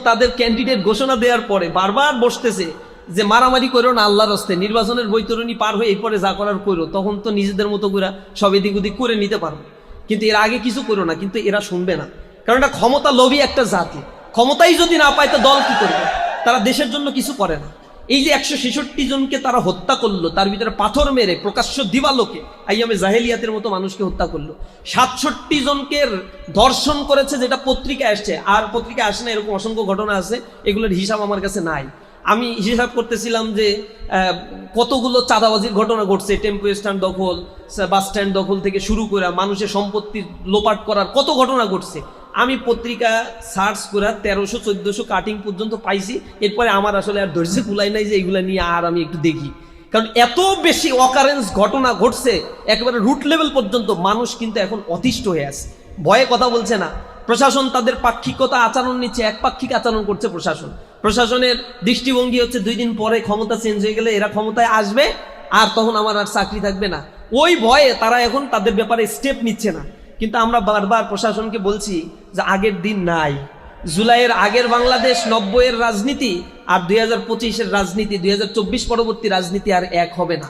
তাদের ক্যান্ডিডেট ঘোষণা দেওয়ার পরে বারবার বসতেছে যে মারামারি করো না আল্লাহর রাস্তায়, নির্বাচনের বৈতরণী পার হয়ে এরপরে যা করার করো, তখন তো নিজেদের মতো করে সব এদিক ওদিক করে নিতে পারবো, কিন্তু এর আগে কিছু করো না। কিন্তু এরা শুনবে না, কারণ এটা ক্ষমতা লোভী একটা জাতি। ক্ষমতাই যদি না পায় তো দল কি করবে? তারা দেশের জন্য কিছু করে না। এই যে 166 জনকে তারা হত্যা করলো, তার ভিতরে পাথর মেরে প্রকাশ্য দিবালোকে আইয়ামে জাহেলিয়াতের মতো মানুষকে হত্যা করলো। 67 জনকে ধর্ষণ করেছে, যেটা পত্রিকায় আসছে, আর পত্রিকায় আসে না এরকম অসংখ্য ঘটনা আছে, এগুলোর হিসাব আমার কাছে নাই। আমি হিসাব করতেছিলাম যে কতগুলো চাঁদাবাজির ঘটনা ঘটছে, টেম্পো স্ট্যান্ড দখল, বাস স্ট্যান্ড দখল থেকে শুরু করে মানুষের সম্পত্তি লোপাট করার কত ঘটনা ঘটছে। আমি পত্রিকা সার্চ করে 1300-1400 কাটিং পর্যন্ত পাইছি। এরপরে আমার আসলে আর ধৈর্য কুলাই নাই যে এইগুলা নিয়ে আর আমি একটু দেখি, কারণ এত বেশি অকারেন্স ঘটনা ঘটছে একেবারে রুট লেভেল পর্যন্ত। মানুষ কিন্তু এখন অতিষ্ঠ হয়ে আছে, ভয়ে কথা বলছে না। প্রশাসন তাদের পাক্ষিকতা আচরণ নিচ্ছে, একপাক্ষিক আচরণ করছে প্রশাসন। প্রশাসনের দৃষ্টিভঙ্গি হচ্ছে 2 দিন পরে ক্ষমতা চেঞ্জ হয়ে গেলে এরা ক্ষমতায় আসবে, আর তখন আমার আর চাকরি থাকবে না। ওই ভয়ে তারা এখন তাদের ব্যাপারে স্টেপ নিচ্ছে না। কিন্তু আমরা বারবার প্রশাসনকে বলছি যে আগের দিন নাই। জুলাইয়ের আগের বাংলাদেশ, 90-এর রাজনীতি আর 2025-এর রাজনীতি, 2024 পরবর্তী রাজনীতি আর এক হবে না।